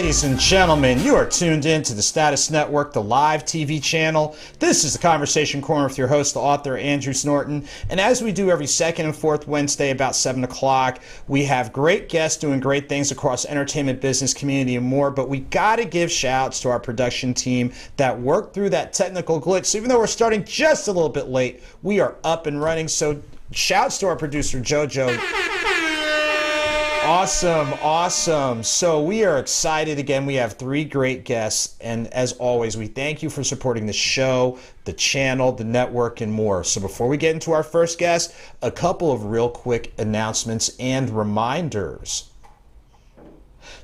Ladies and gentlemen, you are tuned in to the Status Network, the live TV channel. This is the Conversation Corner with your host, the author, Andrew Snorton. And as we do every second and fourth Wednesday about 7 o'clock, we have great guests doing great things across entertainment, business, community, and more. But we got to give shouts to our production team that worked through that technical glitch. So even though we're starting just a little bit late, we are up and running. So shouts to our producer, JoJo. Awesome. So we are excited again. We have 3 great guests. And as always, we thank you for supporting the show, the channel, the network, and more. So before we get into our first guest, a couple of real quick announcements and reminders.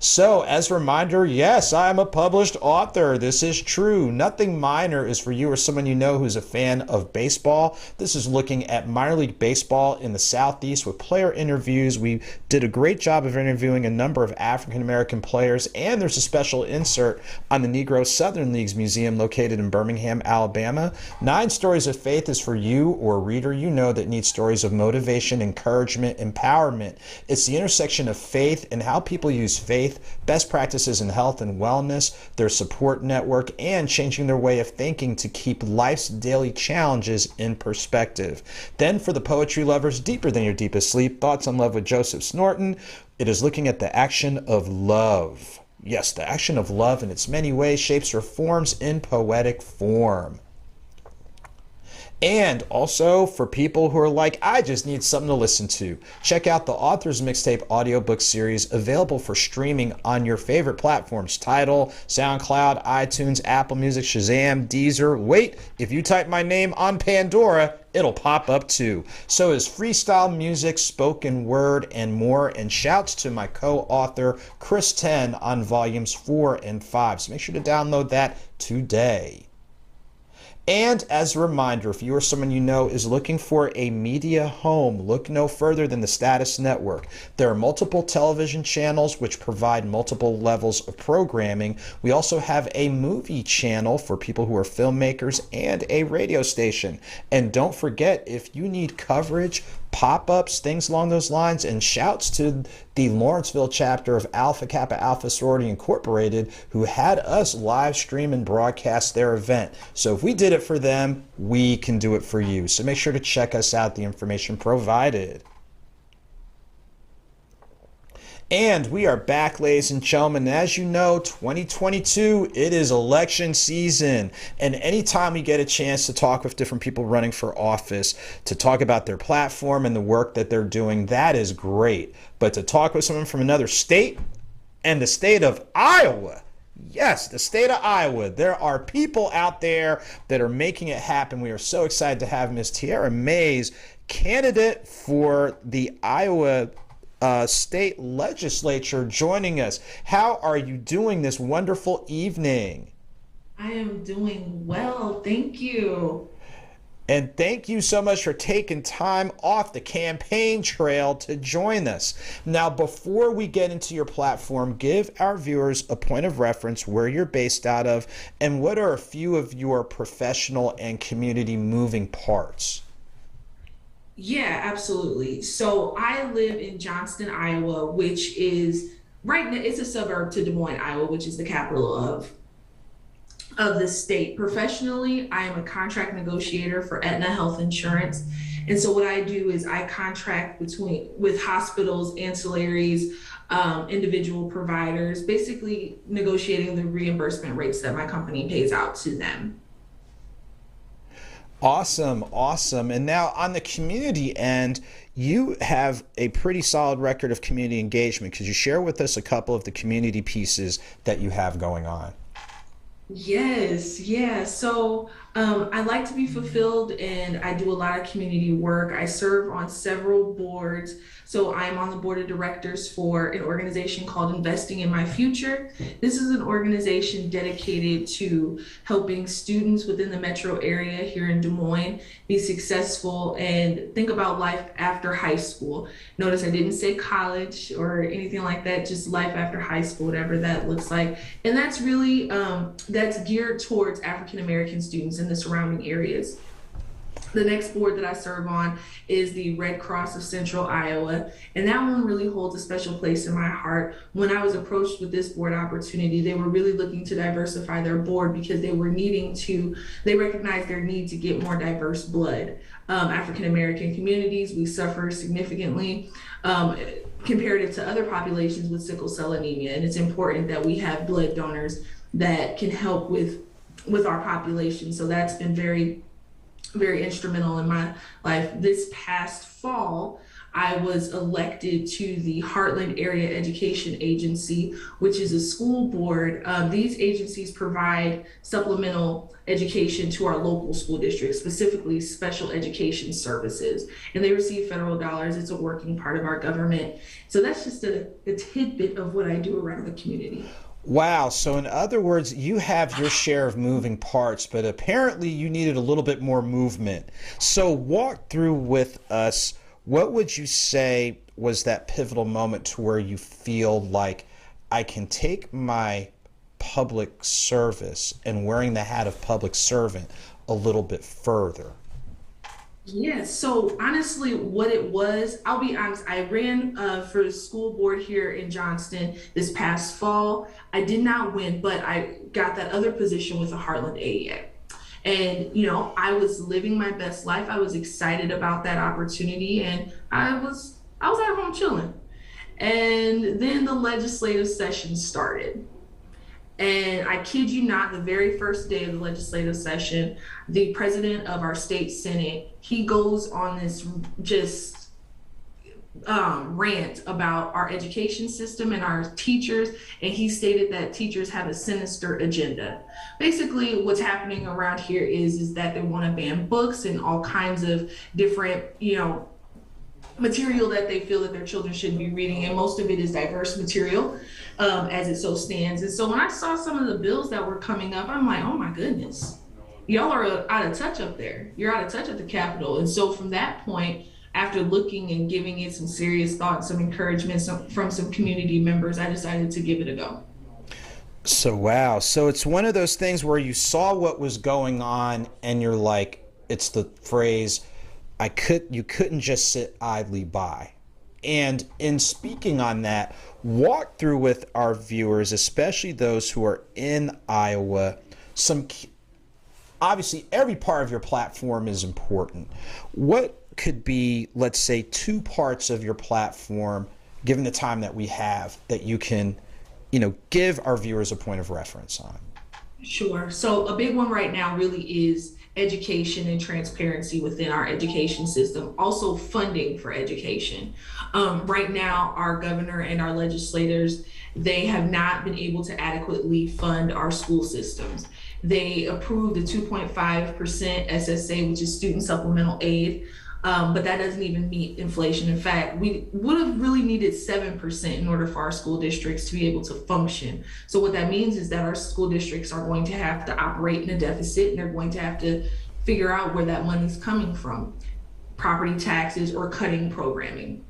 So, as a reminder, yes, I am a published author. This is true. Nothing Minor is for you or someone you know who's a fan of baseball. This is looking at minor league baseball in the Southeast with player interviews. We did a great job of interviewing a number of African-American players, and there's a special insert on the Negro Southern Leagues Museum located in Birmingham, Alabama. 9 Stories of Faith is for you or a reader you know that needs stories of motivation, encouragement, empowerment. It's the intersection of faith and how people use faith, best practices in health and wellness, their support network, and changing their way of thinking to keep life's daily challenges in perspective. Then for the poetry lovers, Deeper Than Your Deepest Sleep, Thoughts on Love with Joseph Snorton. It is looking at the action of love. Yes, the action of love in its many ways, shapes, or forms in poetic form. And also for people who are like, I just need something to listen to, check out the Author's Mixtape audiobook series available for streaming on your favorite platforms: Tidal, SoundCloud, iTunes, Apple Music, Shazam, Deezer. Wait, if you type my name on Pandora, it'll pop up too. So is freestyle music, spoken word, and more. And shouts to my co-author, Chris 10, on volumes 4 and 5. So make sure to download that today. And as a reminder, if you or someone you know is looking for a media home, look no further than the Status Network. There are multiple television channels which provide multiple levels of programming. We also have a movie channel for people who are filmmakers and a radio station. And don't forget, if you need coverage, pop-ups, things along those lines, and shouts to the Lawrenceville chapter of Alpha Kappa Alpha Sorority Incorporated, who had us live stream and broadcast their event. So if we did it for them, we can do it for you. So make sure to check us out, the information provided. And we are back, ladies and gentlemen. As you know, 2022, it is election season. And anytime we get a chance to talk with different people running for office, to talk about their platform and the work that they're doing, that is great. But to talk with someone from another state, and the state of Iowa, yes, the state of Iowa, there are people out there that are making it happen. We are so excited to have Ms. Tiara Mays, candidate for the Iowa state legislature, joining us. How are you doing this wonderful evening? I am doing well, thank you. And thank you so much for taking time off the campaign trail to join us. Now, before we get into your platform, give our viewers a point of reference, where you're based out of, and what are a few of your professional and community moving parts? Yeah, absolutely. So I live in Johnston, Iowa, which is right now, it's a suburb to Des Moines, Iowa, which is the capital of the state. Professionally, I am a contract negotiator for Aetna Health Insurance. And so what I do is I contract with hospitals, ancillaries, individual providers, basically negotiating the reimbursement rates that my company pays out to them. Awesome. And now on the community end, you have a pretty solid record of community engagement. Could you share with us a couple of the community pieces that you have going on? Yes, yeah. So I like to be fulfilled, and I do a lot of community work. I serve on several boards. So I'm on the board of directors for an organization called Investing in My Future. This is an organization dedicated to helping students within the metro area here in Des Moines be successful and think about life after high school. Notice I didn't say college or anything like that, just life after high school, whatever that looks like. And that's really, that's geared towards African American students in the surrounding areas. The next board that I serve on is the Red Cross of Central Iowa, and that one really holds a special place in my heart. When I was approached with this board opportunity, they were really looking to diversify their board because they recognized their need to get more diverse blood. African American communities, we suffer significantly. Comparative to other populations with sickle cell anemia, and it's important that we have blood donors that can help with our population. So that's been very instrumental in my life. This past fall, I was elected to the Heartland Area Education Agency, which is a school board. These agencies provide supplemental education to our local school districts, specifically special education services, and they receive federal dollars. It's a working part of our government. So that's just a tidbit of what I do around the community. Wow. So in other words, you have your share of moving parts, but apparently you needed a little bit more movement. So walk through with us, what would you say was that pivotal moment to where you feel like I can take my public service and wearing the hat of public servant a little bit further? Yes. So honestly, what it was, I'll be honest, I ran for the school board here in Johnston this past fall. I did not win, but I got that other position with the Heartland AEA. And, I was living my best life. I was excited about that opportunity, and I was at home chilling. And then the legislative session started. And I kid you not, the very first day of the legislative session, the president of our state senate, he goes on this just rant about our education system and our teachers, and he stated that teachers have a sinister agenda. Basically, what's happening around here is that they want to ban books and all kinds of different, material that they feel that their children shouldn't be reading, and most of it is diverse material, as it so stands. And so when I saw some of the bills that were coming up, I'm like, oh my goodness, y'all are out of touch up there. You're out of touch at the Capitol. And so from that point, after looking and giving it some serious thought, some encouragement from some community members, I decided to give it a go. So, wow. So it's one of those things where you saw what was going on and you're like, it's the phrase, you couldn't just sit idly by. And in speaking on that, walk through with our viewers, especially those who are in Iowa, obviously every part of your platform is important. What could be, let's say, 2 parts of your platform, given the time that we have, that you can, give our viewers a point of reference on? Sure. So a big one right now really is education and transparency within our education system, also funding for education. Right now, our governor and our legislators, they have not been able to adequately fund our school systems. They approved a 2.5% SSA, which is student supplemental aid, but that doesn't even meet inflation. In fact, we would have really needed 7% in order for our school districts to be able to function. So what that means is that our school districts are going to have to operate in a deficit, and they're going to have to figure out where that money's coming from, property taxes or cutting programming.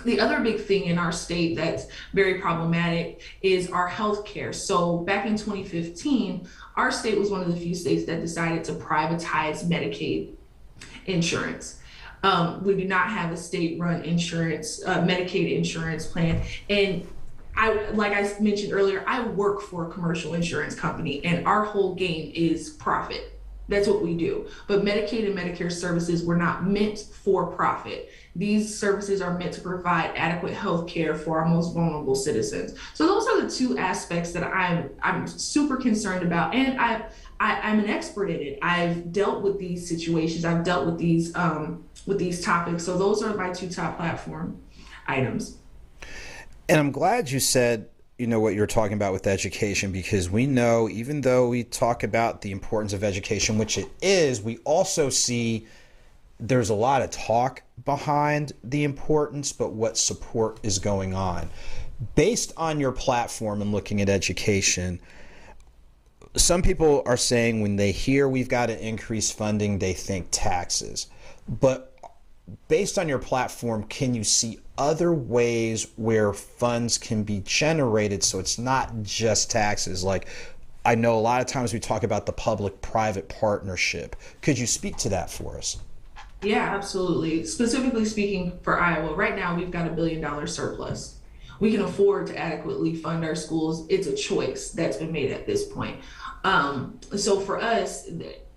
The other big thing in our state that's very problematic is our health care. So back in 2015, our state was one of the few states that decided to privatize Medicaid insurance. We do not have a state-run insurance, Medicaid insurance plan. And like I mentioned earlier, I work for a commercial insurance company, and our whole game is profit. That's what we do. But Medicaid and Medicare services were not meant for profit. These services are meant to provide adequate health care for our most vulnerable citizens. So those are the 2 aspects that I'm super concerned about, and I'm an expert in it. I've dealt with these situations. I've dealt with these topics. So those are my 2 top platform items. And I'm glad you said, what you're talking about with education, because we know, even though we talk about the importance of education, which it is, we also see there's a lot of talk behind the importance, but what support is going on. Based on your platform and looking at education, some people are saying when they hear we've got to increase funding, they think taxes. But based on your platform, can you see other ways where funds can be generated so it's not just taxes? Like, I know a lot of times we talk about the public-private partnership. Could you speak to that for us? Yeah, absolutely. Specifically speaking for Iowa, right now we've got $1 billion surplus. We can afford to adequately fund our schools. It's a choice that's been made at this point. So for us,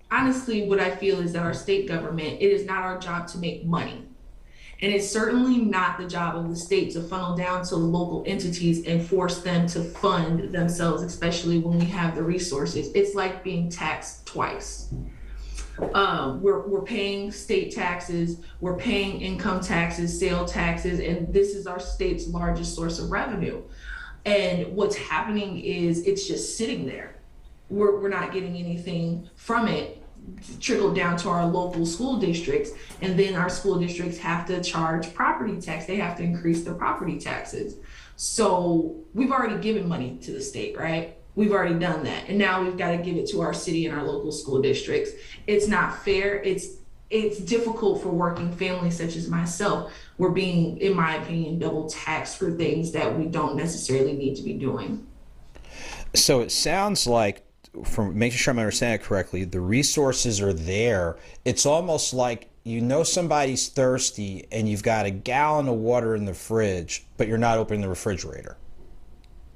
honestly, what I feel is that our state government, it is not our job to make money. And it's certainly not the job of the state to funnel down to local entities and force them to fund themselves, especially when we have the resources. It's like being taxed twice. We're paying state taxes, we're paying income taxes, sale taxes, and this is our state's largest source of revenue. And what's happening is it's just sitting there. We're not getting anything from it trickled down to our local school districts, and then our school districts have to charge property tax. They have to increase their property taxes. So we've already given money to the state, right? We've already done that, and now we've got to give it to our city and our local school districts. It's not fair. It's difficult for working families such as myself. We're being, in my opinion, double taxed for things that we don't necessarily need to be doing. So it sounds like, from making sure I'm understanding it correctly, the resources are there. It's almost like somebody's thirsty and you've got a gallon of water in the fridge, but you're not opening the refrigerator.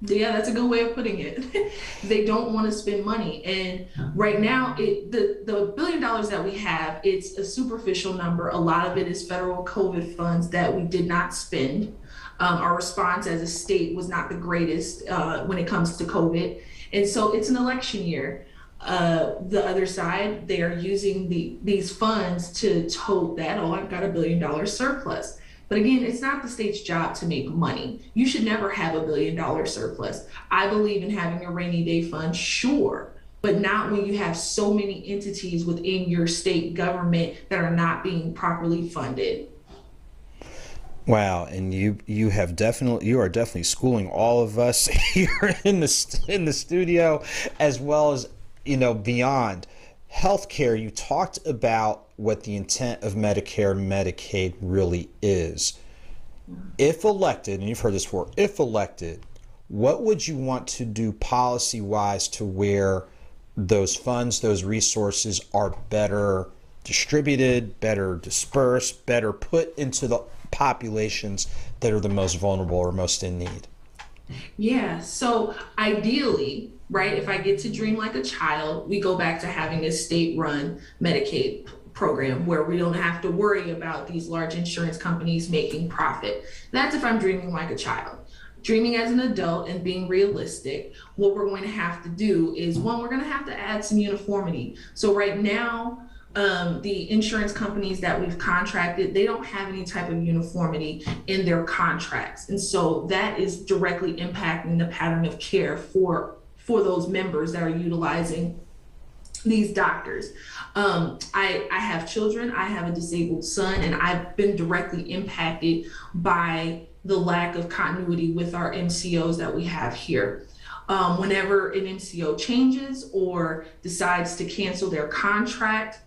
Yeah, that's a good way of putting it. They don't want to spend money. And right now, the $1 billion that we have, it's a superficial number. A lot of it is federal COVID funds that we did not spend. Our response as a state was not the greatest when it comes to COVID. And so it's an election year. The other side, they are using these funds to tote that, oh, I've got $1 billion surplus. But again, it's not the state's job to make money. You should never have $1 billion surplus. I believe in having a rainy day fund, sure, but not when you have so many entities within your state government that are not being properly funded. Wow, and you are definitely schooling all of us here in the studio, as well as beyond. Healthcare, you talked about what the intent of Medicare and Medicaid really is. If elected, and you've heard this before, if elected, what would you want to do policy-wise to where those funds, those resources are better distributed, better dispersed, better put into the populations that are the most vulnerable or most in need? Yeah, so ideally, right, if I get to dream like a child, we go back to having a state-run Medicaid program where we don't have to worry about these large insurance companies making profit. That's if I'm dreaming like a child. Dreaming as an adult and being realistic, what we're going to have to do is, one, we're going to have to add some uniformity. So right now, the insurance companies that we've contracted, they don't have any type of uniformity in their contracts. And so that is directly impacting the pattern of care for those members that are utilizing these doctors. I have children, I have a disabled son, and I've been directly impacted by the lack of continuity with our MCOs that we have here. Whenever an MCO changes or decides to cancel their contract,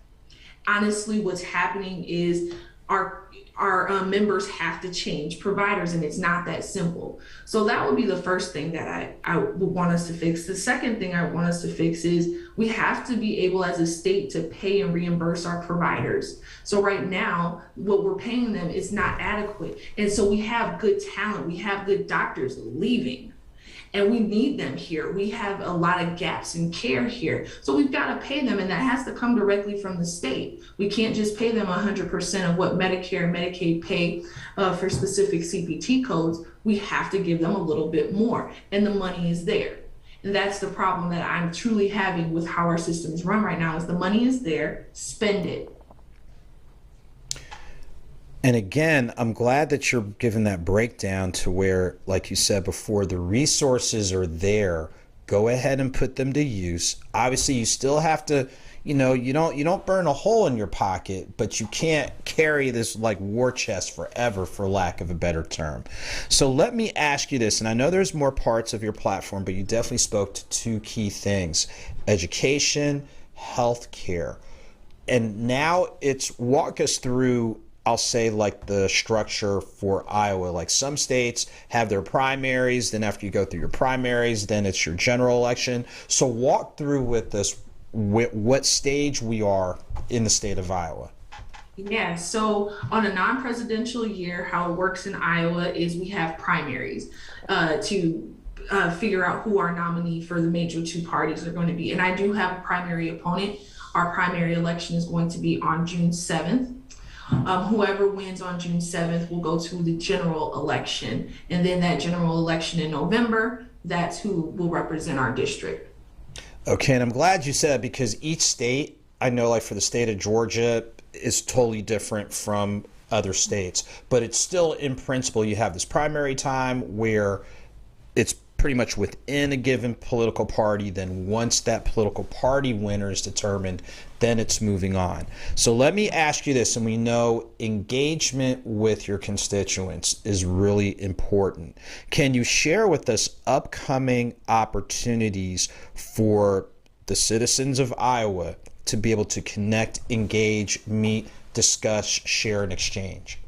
honestly, what's happening is our members have to change providers, and it's not that simple. So that would be the first thing that I would want us to fix. The second thing I want us to fix is we have to be able as a state to pay and reimburse our providers. So right now, what we're paying them is not adequate. And so we have good talent, we have good doctors leaving. And we need them here. We have a lot of gaps in care here. So we've got to pay them, and that has to come directly from the state. We can't just pay them 100% of what Medicare and Medicaid pay for specific CPT codes. We have to give them a little bit more, and the money is there. And that's the problem that I'm truly having with how our systems run right now is the money is there, spend it. And again, I'm glad that you're giving that breakdown to where, like you said before, the resources are there. Go ahead and put them to use. Obviously, you still have to, you don't burn a hole in your pocket, but you can't carry this like war chest forever, for lack of a better term. So let me ask you this, and I know there's more parts of your platform, but you definitely spoke to two key things: education, healthcare. And now it's walk us through I'll say like the structure for Iowa. Like some states have their primaries, then after you go through your primaries, then it's your general election. So walk through with us what stage we are in the state of Iowa. Yeah, so on a non-presidential year, how it works in Iowa is we have primaries to figure out who our nominee for the major two parties are going to be. And I do have a primary opponent. Our primary election is going to be on June 7th. Whoever wins on June 7th will go to the general election. And then that general election in November, that's who will represent our district. Okay, and I'm glad you said that because each state, I know like for the state of Georgia, is totally different from other states, but it's still in principle you have this primary time where it's pretty much within a given political party. Then once that political party winner is determined, then it's moving on. So let me ask you this, and we know engagement with your constituents is really important. Can you share with us upcoming opportunities for the citizens of Iowa to be able to connect, engage, meet, discuss, share, and exchange?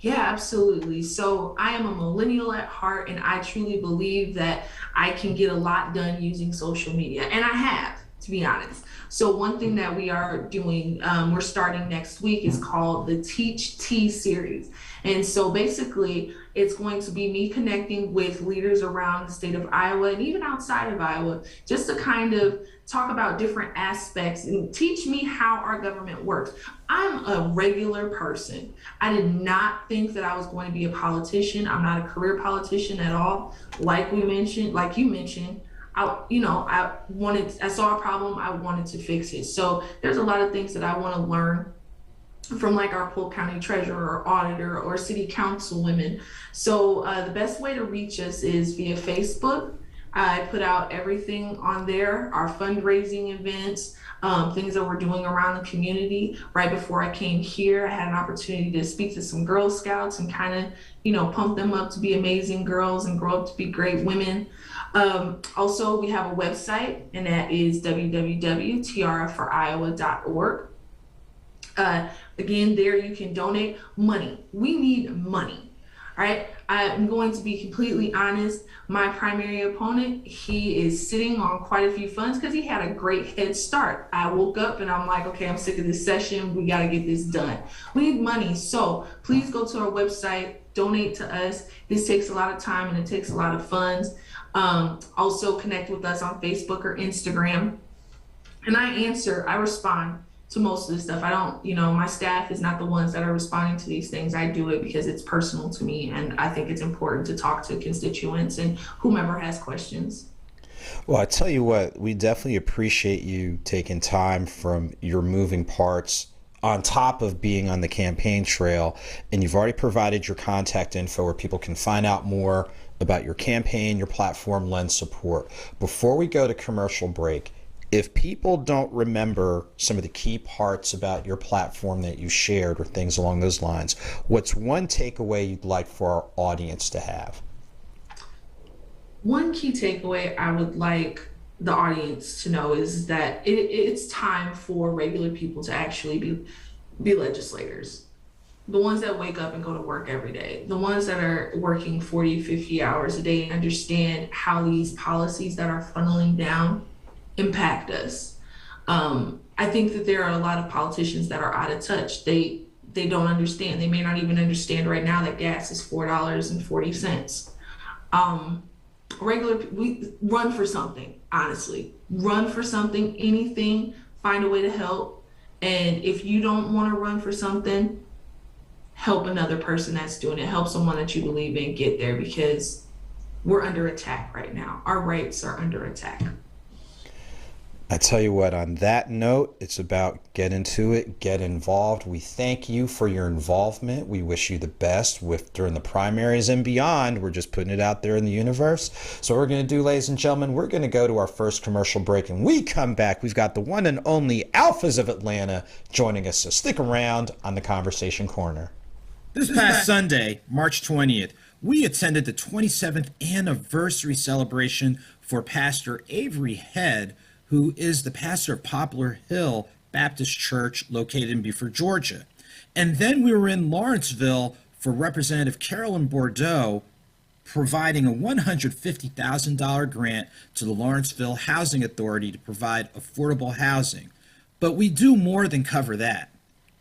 Yeah, absolutely. So I am a millennial at heart, and I truly believe that I can get a lot done using social media. And I have, to be honest. So one thing that we are doing, we're starting next week, is called the Teach T series. And so basically, it's going to be me connecting with leaders around the state of Iowa and even outside of Iowa, just to kind of talk about different aspects and teach me how our government works. I'm a regular person. I did not think that I was going to be a politician. I'm not a career politician at all. Like you mentioned, I saw a problem, I wanted to fix it. So there's a lot of things that I want to learn from like our Polk County treasurer or auditor or city council women. So the best way to reach us is via Facebook. I put out everything on there, our fundraising events, things that we're doing around the community. Right before I came here, I had an opportunity to speak to some Girl Scouts and kind of, pump them up to be amazing girls and grow up to be great women. Also, we have a website, and that is www.trforiowa.org. Again, there you can donate money. We need money. All right. I'm going to be completely honest. My primary opponent, he is sitting on quite a few funds because he had a great head start. I woke up and I'm like, okay, I'm sick of this session. We got to get this done. We need money. So please go to our website, donate to us. This takes a lot of time and it takes a lot of funds. Also connect with us on Facebook or Instagram. And I respond to most of this stuff. I don't, my staff is not the ones that are responding to these things. I do it because it's personal to me, and I think it's important to talk to constituents and whomever has questions. Well, I tell you what, we definitely appreciate you taking time from your moving parts on top of being on the campaign trail, and you've already provided your contact info where people can find out more about your campaign, your platform, lend support. Before we go to commercial break, if people don't remember some of the key parts about your platform that you shared or things along those lines, what's one takeaway you'd like for our audience to have? One key takeaway I would like the audience to know is that it's time for regular people to actually be legislators. The ones that wake up and go to work every day, the ones that are working 40, 50 hours a day and understand how these policies that are funneling down impact us. I think that there are a lot of politicians that are out of touch. They don't understand. They may not even understand right now that gas is $4.40. We run for something, honestly. Run for something, anything, find a way to help. And if you don't want to run for something, help another person that's doing it. Help someone that you believe in get there, because we're under attack right now. Our rights are under attack. I tell you what, on that note, it's about get into it, get involved. We thank you for your involvement. We wish you the best during the primaries and beyond. We're just putting it out there in the universe. So what we're going to do, ladies and gentlemen, we're going to go to our first commercial break, and we come back. We've got the one and only Alphas of Atlanta joining us. So stick around on the Conversation Corner. This past Sunday, March 20th, we attended the 27th anniversary celebration for Pastor Avery Head, who is the pastor of Poplar Hill Baptist Church located in Beaufort, Georgia. And then we were in Lawrenceville for Representative Carolyn Bordeaux, providing a $150,000 grant to the Lawrenceville Housing Authority to provide affordable housing. But we do more than cover that.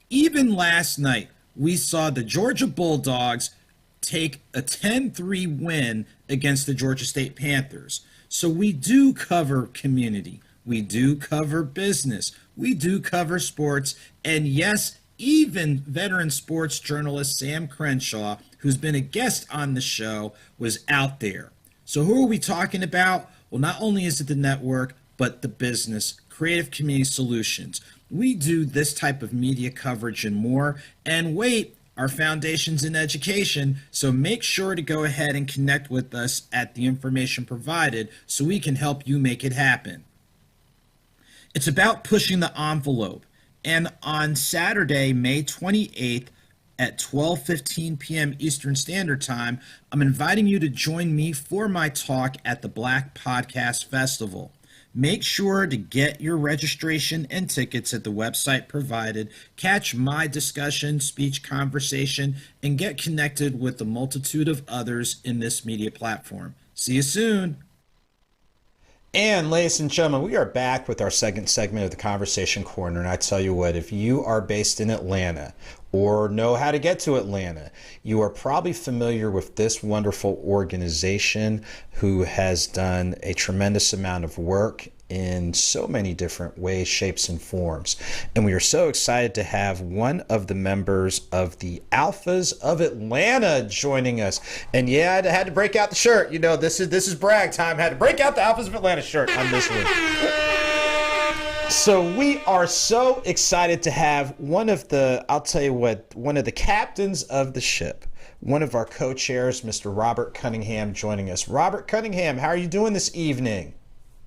Even last night, we saw the Georgia Bulldogs take a 10-3 win against the Georgia State Panthers. So we do cover community. We do cover business. We do cover sports. And yes, even veteran sports journalist Sam Crenshaw, who's been a guest on the show, was out there. So who are we talking about? Well, not only is it the network, but the business, Creative Community Solutions. We do this type of media coverage and more. And wait, our foundation's in education, so make sure to go ahead and connect with us at the information provided so we can help you make it happen. It's about pushing the envelope. And on Saturday, May 28th at 12:15 p.m. Eastern Standard Time, I'm inviting you to join me for my talk at the Black Podcast Festival. Make sure to get your registration and tickets at the website provided, catch my discussion, speech, conversation, and get connected with the multitude of others in this media platform. See you soon. And ladies and gentlemen, we are back with our second segment of the Conversation Corner. And I tell you what, if you are based in Atlanta or know how to get to Atlanta, you are probably familiar with this wonderful organization who has done a tremendous amount of work in so many different ways, shapes, and forms. And we are so excited to have one of the members of the Alphas of Atlanta joining us. And yeah, I had to break out the shirt. You know, this is brag time. I had to break out the Alphas of Atlanta shirt on this one. So we are so excited to have one of the captains of the ship, one of our co-chairs, Mr. Robert Cunningham, joining us. Robert Cunningham, how are you doing this evening?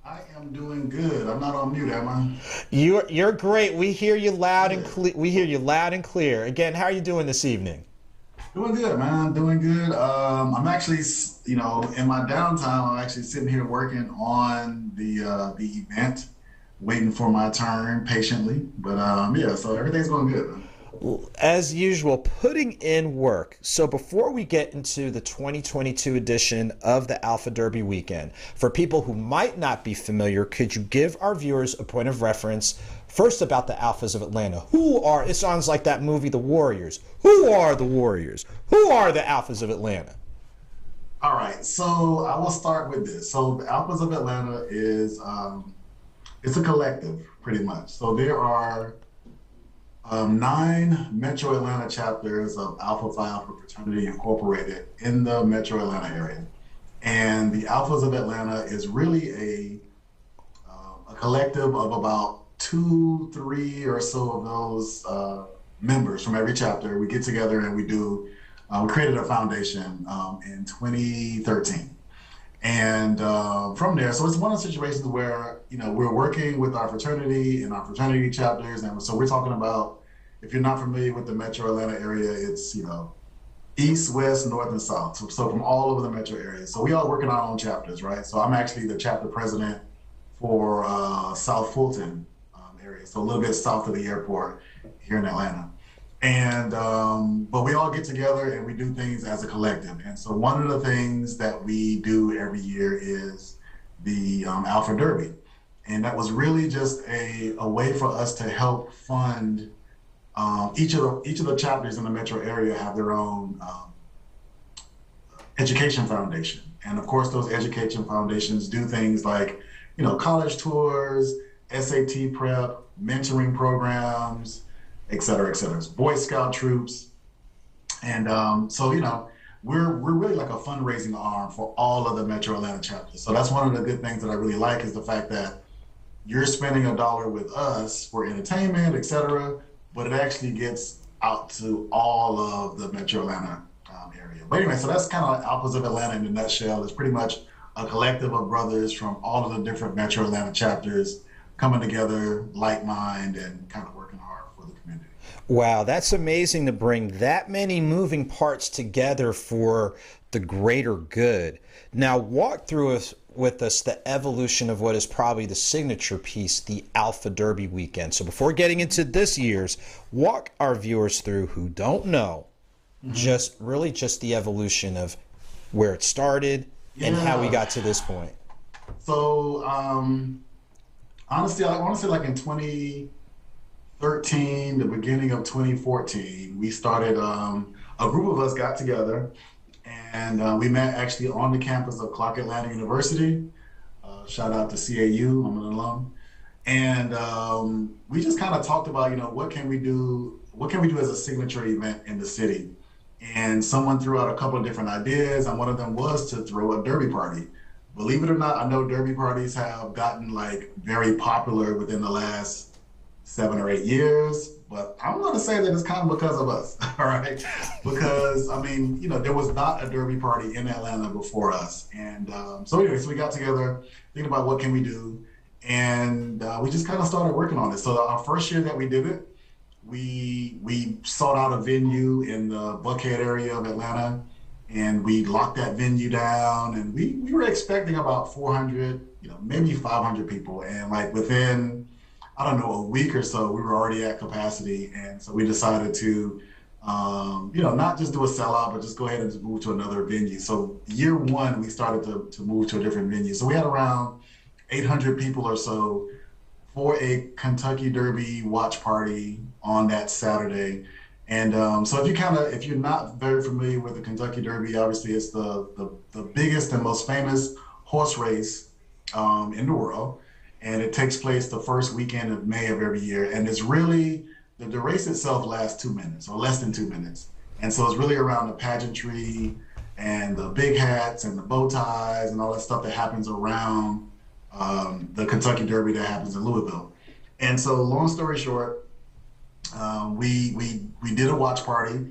I am doing good. I'm not on mute, am I? You're great. We hear you loud and clear. We hear you loud and clear. Again, how are you doing this evening? Doing good, man. Doing good. I'm actually, in my downtime, I'm actually sitting here working on the event, waiting for my turn patiently. But yeah, so everything's going good, man. As usual, putting in work. So before we get into the 2022 edition of the Alpha Derby weekend, for people who might not be familiar, could you give our viewers a point of reference first about the Alphas of Atlanta? It sounds like that movie, The Warriors. Who are the Warriors? Who are the Alphas of Atlanta? All right, so I will start with this. So the Alphas of Atlanta is, it's a collective, pretty much. So there are 9 Metro Atlanta chapters of Alpha Phi Alpha Fraternity Incorporated in the Metro Atlanta area. And the Alphas of Atlanta is really a collective of about 2, 3 or so of those members from every chapter. We get together and we created a foundation in 2013. And from there, so it's one of the situations where, we're working with our fraternity and our fraternity chapters. And so we're talking about, if you're not familiar with the Metro Atlanta area, it's, east, west, north, and south. So from all over the metro area. So we all work in our own chapters, right? So I'm actually the chapter president for South Fulton area. So a little bit south of the airport here in Atlanta. And, but we all get together and we do things as a collective. And so one of the things that we do every year is the Alpha Derby. And that was really just a way for us to help fund each of the chapters in the metro area have their own education foundation. And of course, those education foundations do things like, college tours, SAT prep, mentoring programs, et cetera, et cetera. Boy Scout troops. And so, we're really like a fundraising arm for all of the Metro Atlanta chapters. So that's one of the good things that I really like is the fact that you're spending $1 with us for entertainment, et cetera, but it actually gets out to all of the Metro Atlanta area. But anyway, so that's kind of like Alphas of Atlanta in a nutshell. It's pretty much a collective of brothers from all of the different Metro Atlanta chapters coming together, like mind, and kind of working hard for the community. Wow, that's amazing to bring that many moving parts together for the greater good. Now, walk with us the evolution of what is probably the signature piece, the Alpha Derby weekend. So before getting into this year's, walk our viewers through who don't know, just the evolution of where it started and how we got to this point. So, honestly, I want to say like in 2013, the beginning of 2014, we started, a group of us got together and we met actually on the campus of Clark Atlanta University. Shout out to CAU, I'm an alum. And we just kind of talked about, what can we do? What can we do as a signature event in the city? And someone threw out a couple of different ideas, and one of them was to throw a derby party. Believe it or not, I know derby parties have gotten like very popular within the last 7 or 8 years, but I'm going to say that it's kind of because of us, all right? Because, I mean, there was not a derby party in Atlanta before us. And so anyway, so we got together, thinking about what can we do, and we just kind of started working on it. So our first year that we did it, we sought out a venue in the Buckhead area of Atlanta, and we locked that venue down, and we were expecting about 400, maybe 500 people. And like within, I don't know, a week or so, we were already at capacity. And so we decided to, not just do a sellout, but just go ahead and just move to another venue. So year one, we started to move to a different venue. So we had around 800 people or so for a Kentucky Derby watch party on that Saturday. And so if you're not very familiar with the Kentucky Derby, obviously it's the biggest and most famous horse race in the world. And it takes place the first weekend of May of every year. And it's really, the race itself lasts 2 minutes or less than 2 minutes. And so it's really around the pageantry and the big hats and the bow ties and all that stuff that happens around the Kentucky Derby that happens in Louisville. And so long story short, we did a watch party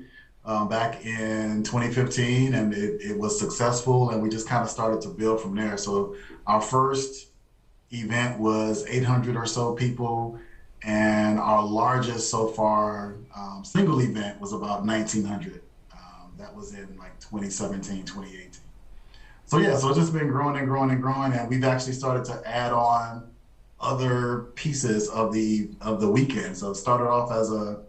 back in 2015, and it was successful, and we just kind of started to build from there. So our first event was 800 or so people, and our largest so far single event was about 1,900. That was in like 2017, 2018. So yeah, so it's just been growing and growing and growing, and we've actually started to add on other pieces of the weekend. So it started off as a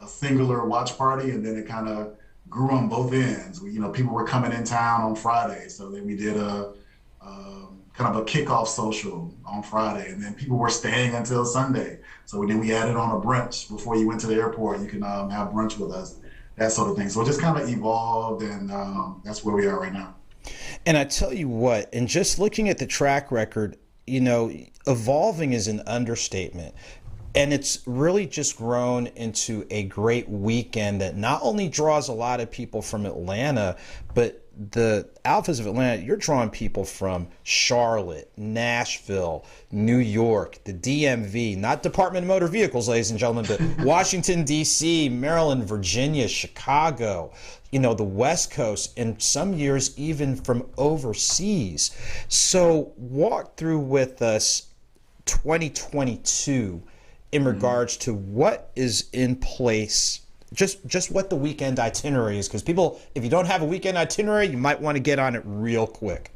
singular watch party, and then it kind of grew on both ends. People were coming in town on Friday, so then we did a kind of a kickoff social on Friday, and then people were staying until Sunday. So then we added on a brunch before you went to the airport. You can have brunch with us, that sort of thing. So it just kind of evolved, and that's where we are right now. And I tell you what, and just looking at the track record, evolving is an understatement. And it's really just grown into a great weekend that not only draws a lot of people from Atlanta, but the Alphas of Atlanta, you're drawing people from Charlotte, Nashville, New York, the DMV, not Department of Motor Vehicles, ladies and gentlemen, but Washington, D.C., Maryland, Virginia, Chicago, the West Coast, and some years even from overseas. So walk through with us 2022 in regards to what is in place, just what the weekend itinerary is, because people, if you don't have a weekend itinerary, you might want to get on it real quick.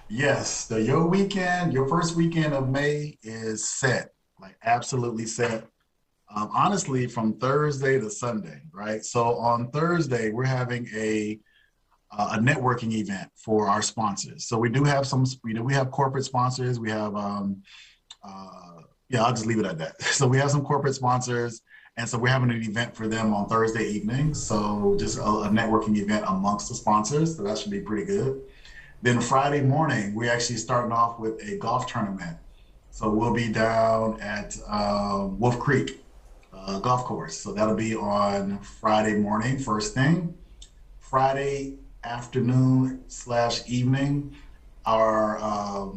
Yes, your first weekend of May is set, like absolutely set. Honestly, from Thursday to Sunday, right? So on Thursday, we're having a networking event for our sponsors. So we have corporate sponsors. We have, I'll just leave it at that. So we have some corporate sponsors, and so we're having an event for them on Thursday evening. So just a networking event amongst the sponsors. So that should be pretty good. Then Friday morning, we're actually starting off with a golf tournament. So we'll be down at Wolf Creek golf course. So that'll be on Friday morning, first thing. Friday afternoon/evening, our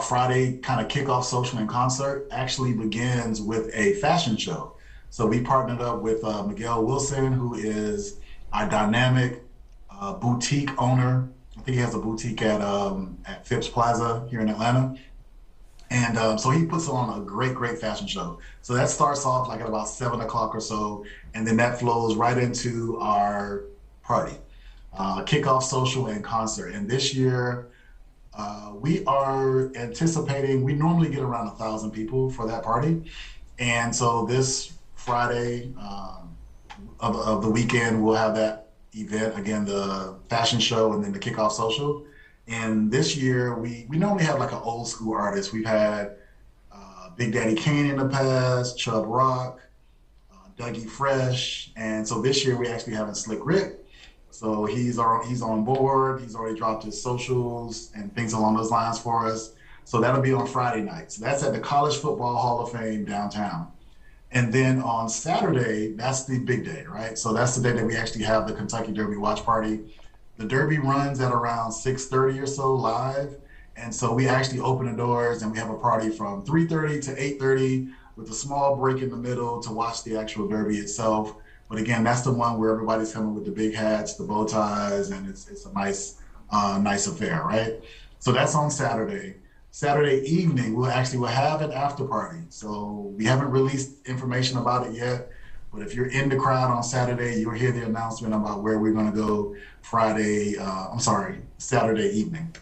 Friday kind of kickoff social and concert actually begins with a fashion show. So we partnered up with Miguel Wilson, who is our dynamic boutique owner. I think he has a boutique at Phipps Plaza here in Atlanta. And so he puts on a great fashion show. So that starts off like at about 7 o'clock or so, and then that flows right into our party, kickoff social and concert. And this year, We are anticipating, we normally get around 1,000 people for that party. And so this Friday of the weekend, we'll have that event again, the fashion show and then the kickoff social. And this year, we normally have like an old school artist. We've had Big Daddy Kane in the past, Chubb Rock, Dougie Fresh. And so this year, we actually having Slick Rick. So he's on board. He's already dropped his socials and things along those lines for us. So that'll be on Friday night. So that's at the College Football Hall of Fame downtown. And then on Saturday, that's the big day, right? So that's the day that we actually have the Kentucky Derby watch party. The Derby runs at around 6:30 or so live. And so we actually open the doors and we have a party from 3:30 to 8:30 with a small break in the middle to watch the actual Derby itself. But again, that's the one where everybody's coming with the big hats, the bow ties, and it's a nice affair, right? So that's on Saturday. Saturday evening, we'll have an after party. So we haven't released information about it yet, but if you're in the crowd on Saturday, you'll hear the announcement about where we're going to go Saturday evening.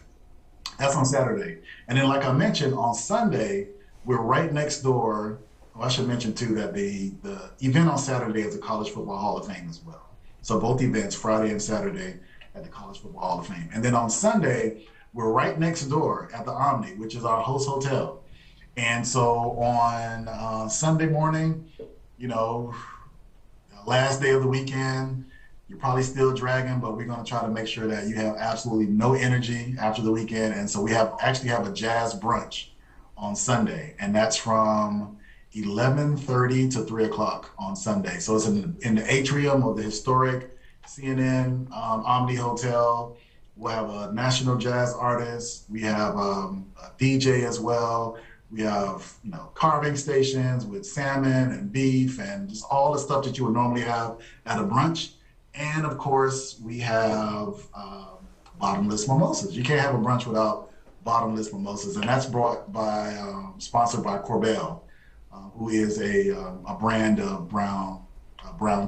That's on Saturday. And then, like I mentioned, on Sunday, we're right next door. Well, I should mention too that the event on Saturday is the College Football Hall of Fame as well. So both events, Friday and Saturday, at the College Football Hall of Fame. And then on Sunday, we're right next door at the Omni, which is our host hotel. And so on Sunday morning, last day of the weekend, you're probably still dragging, but we're going to try to make sure that you have absolutely no energy after the weekend. And so we actually have a jazz brunch on Sunday, and that's from 11:30 to 3 o'clock on Sunday. So it's in the atrium of the historic CNN Omni Hotel. We'll have a national jazz artist. We have a DJ as well. We have, carving stations with salmon and beef and just all the stuff that you would normally have at a brunch. And of course, we have bottomless mimosas. You can't have a brunch without bottomless mimosas, and that's sponsored by Corbel, who is a brand of Brown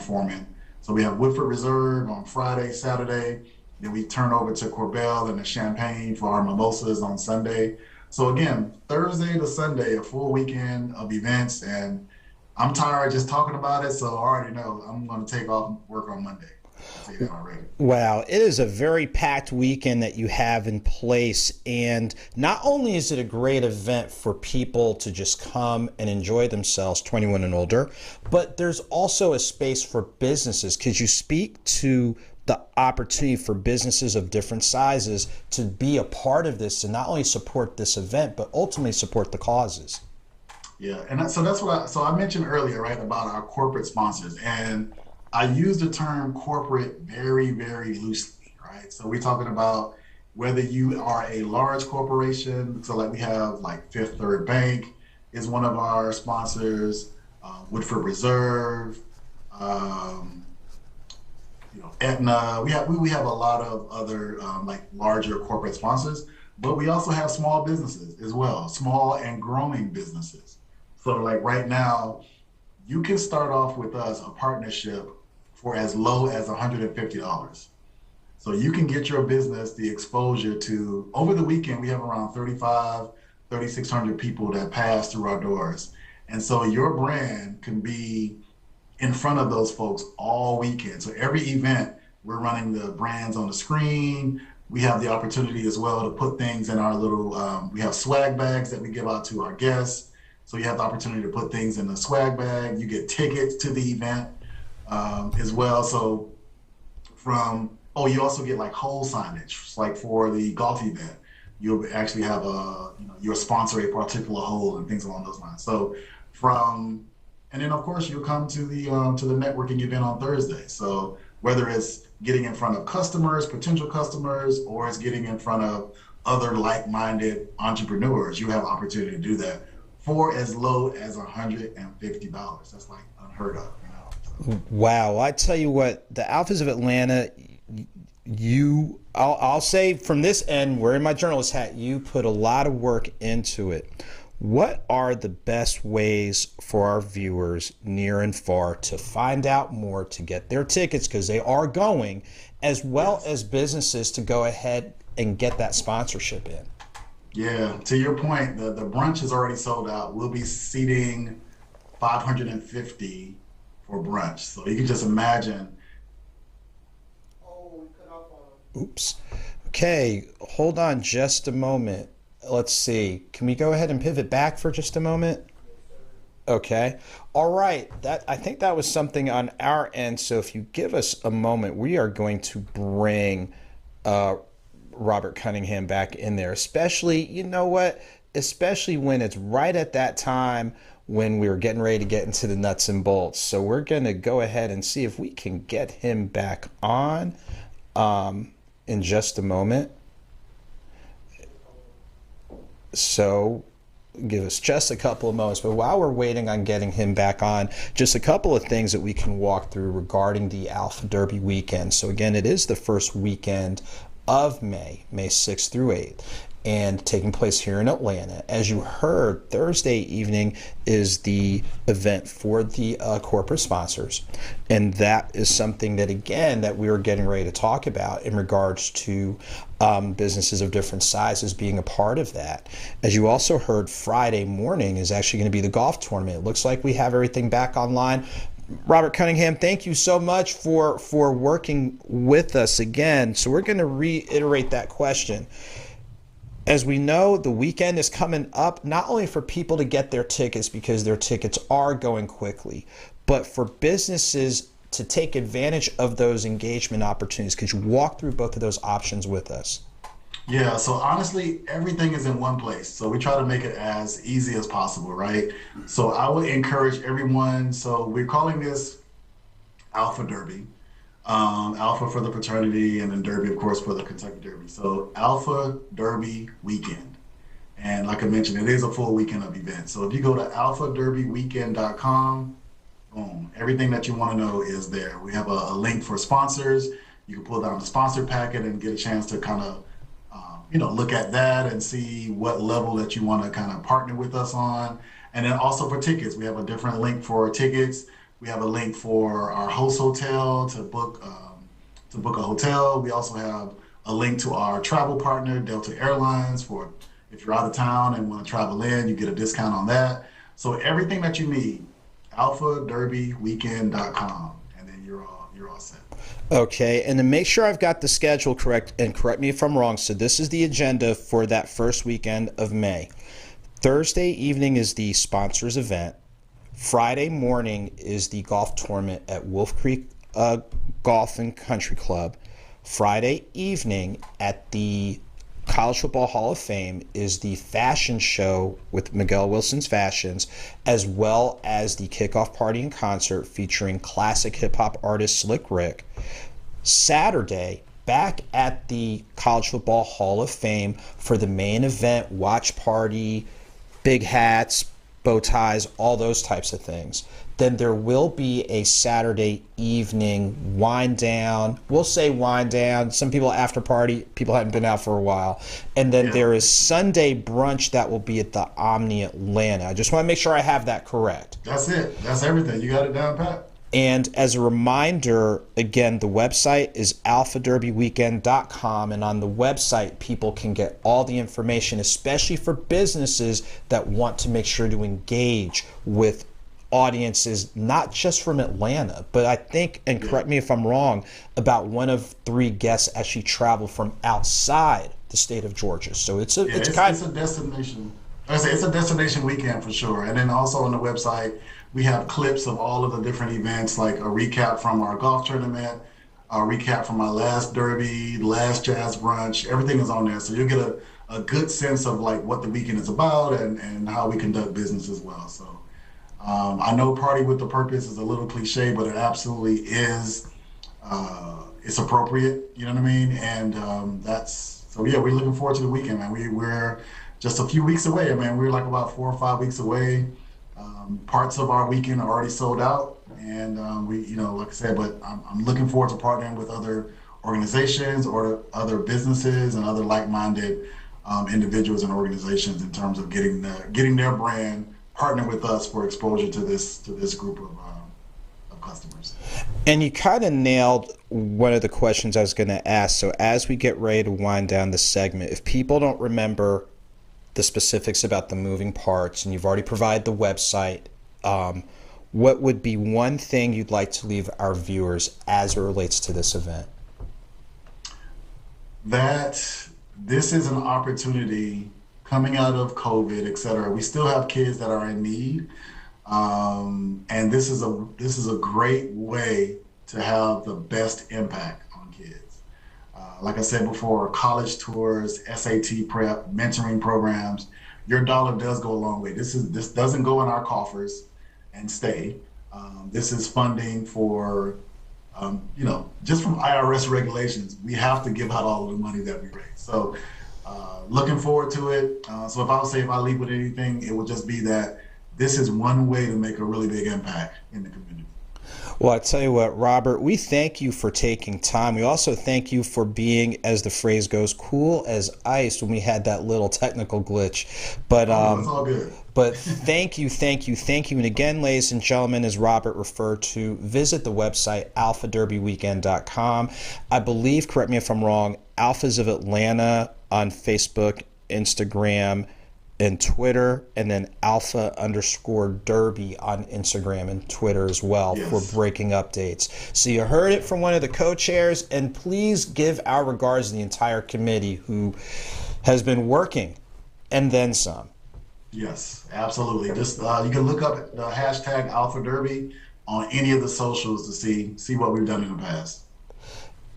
Forman. So we have Woodford Reserve on Friday, Saturday. Then we turn over to Corbel and the Champagne for our mimosas on Sunday. So again, Thursday to Sunday, a full weekend of events, and I'm tired just talking about it, so I already know I'm going to take off work on Monday. I'll tell you that already. Wow, it is a very packed weekend that you have in place, and not only is it a great event for people to just come and enjoy themselves, 21 and older, but there's also a space for businesses. Could you speak to the opportunity for businesses of different sizes to be a part of this and not only support this event, but ultimately support the causes? Yeah, and so that's what I mentioned earlier, right, about our corporate sponsors. And I use the term corporate very, very loosely, right? So we're talking about whether you are a large corporation, so like we have like Fifth Third Bank is one of our sponsors, Woodford Reserve, Aetna. We have a lot of other like larger corporate sponsors, but we also have small businesses as well, small and growing businesses. So like right now, you can start off with us a partnership for as low as $150. So you can get your business the exposure to, over the weekend, we have around 3,600 people that pass through our doors. And so your brand can be in front of those folks all weekend. So every event, we're running the brands on the screen. We have the opportunity as well to put things in our little, we have swag bags that we give out to our guests. So you have the opportunity to put things in the swag bag. You get tickets to the event as well. So you also get like hole signage, like for the golf event. You'll actually have you'll sponsor a particular hole and things along those lines. So and then of course you'll come to the networking event on Thursday. So whether it's getting in front of customers, potential customers, or it's getting in front of other like-minded entrepreneurs, you have opportunity to do that for as low as $150. That's like unheard of. Wow, I tell you what, the Alphas of Atlanta, I'll say from this end, wearing my journalist hat, you put a lot of work into it. What are the best ways for our viewers near and far to find out more, to get their tickets, because they are going, as well as businesses to go ahead and get that sponsorship in? Yeah, to your point, the brunch is already sold out. We'll be seating 550 for brunch. So you can just imagine. Oh, we cut off on. Oops. Okay, hold on just a moment. Let's see. Can we go ahead and pivot back for just a moment? Okay. All right. That I think that was something on our end. So if you give us a moment, we are going to bring uh, Robert Cunningham back in there. Especially, you know what? Especially when it's right at that time when we were getting ready to get into the nuts and bolts. So we're going to go ahead and see if we can get him back on in just a moment. So give us just a couple of moments. But while we're waiting on getting him back on, just a couple of things that we can walk through regarding the Alpha Derby weekend. So again, it is the first weekend of May 6th through 8th, and taking place here in Atlanta. As you heard, Thursday evening is the event for the corporate sponsors. And that is something that, again, that we were getting ready to talk about in regards to businesses of different sizes being a part of that. As you also heard, Friday morning is actually going to be the golf tournament. It looks like we have everything back online. Robert Cunningham, thank you so much for working with us again. So we're going to reiterate that question. As we know, the weekend is coming up, not only for people to get their tickets because their tickets are going quickly, but for businesses to take advantage of those engagement opportunities. Could you walk through both of those options with us? Yeah, so honestly, everything is in one place. So we try to make it as easy as possible, right? So I would encourage everyone. So we're calling this Alpha Derby. Alpha for the fraternity, and then Derby, of course, for the Kentucky Derby. So Alpha Derby weekend. And like I mentioned, it is a full weekend of events. So if you go to alphaderbyweekend.com, boom, everything that you want to know is there. We have a link for sponsors. You can pull down the sponsor packet and get a chance to kind of look at that and see what level that you want to kind of partner with us on. And then also for tickets, we have a different link for tickets. We have a link for our host hotel to book a hotel. We also have a link to our travel partner, Delta Airlines, for if you're out of town and want to travel in, you get a discount on that. So everything that you need, alphaderbyweekend.com, and then you're all set. Okay, and to make sure I've got the schedule correct, and correct me if I'm wrong, so this is the agenda for that first weekend of May. Thursday evening is the sponsors event. Friday morning is the golf tournament at Wolf Creek Golf and Country Club. Friday evening at the College Football Hall of Fame is the fashion show with Miguel Wilson's Fashions, as well as the kickoff party and concert featuring classic hip-hop artist Slick Rick. Saturday, back at the College Football Hall of Fame for the main event, watch party, big hats, bow ties, all those types of things. Then there will be a Saturday evening wind down. We'll say wind down. Some people after party. People haven't been out for a while. And then there is Sunday brunch that will be at the Omni Atlanta. I just want to make sure I have that correct. That's it. That's everything. You got it down pat. And as a reminder, again, the website is alphaderbyweekend.com, and on the website, people can get all the information, especially for businesses that want to make sure to engage with audiences, not just from Atlanta, but I think, and correct me if I'm wrong, about 1 of 3 guests actually travel from outside the state of Georgia. So it's a destination. It's a destination weekend for sure. And then also on the website, we have clips of all of the different events, like a recap from our golf tournament, a recap from our last derby, last jazz brunch. Everything is on there. So you'll get a good sense of like what the weekend is about and how we conduct business as well. So I know party with the purpose is a little cliche, but it absolutely is. It's appropriate, you know what I mean? And we're looking forward to the weekend, man. We're just a few weeks away, man. We're like about 4 or 5 weeks away. Parts of our weekend are already sold out, and like I said, but I'm looking forward to partnering with other organizations or other businesses and other like-minded individuals and organizations in terms of getting their brand partner with us for exposure to this group of customers. And you kind of nailed one of the questions I was going to ask. So as we get ready to wind down the segment, if people don't remember the specifics about the moving parts, and you've already provided the website, what would be one thing you'd like to leave our viewers as it relates to this event? That this is an opportunity coming out of COVID, et cetera. We still have kids that are in need. And this is a great way to have the best impact on kids. Like I said before, college tours, SAT prep, mentoring programs, your dollar does go a long way. This doesn't go in our coffers and stay. This is funding for, just from IRS regulations, we have to give out all of the money that we raise. So looking forward to it. So if I leave with anything, it would just be that this is one way to make a really big impact in the community. Well, I tell you what, Robert, we thank you for taking time. We also thank you for being, as the phrase goes, cool as ice when we had that little technical glitch. But it's all good. But thank you. And again, ladies and gentlemen, as Robert referred to, visit the website alphaderbyweekend.com. I believe, correct me if I'm wrong, Alphas of Atlanta on Facebook, Instagram, and Twitter, and then alpha_derby on Instagram and Twitter as well. Yes. For breaking updates. So you heard it from one of the co-chairs, and please give our regards to the entire committee who has been working and then some. Yes, absolutely. Just you can look up the hashtag Alpha Derby on any of the socials to see what we've done in the past.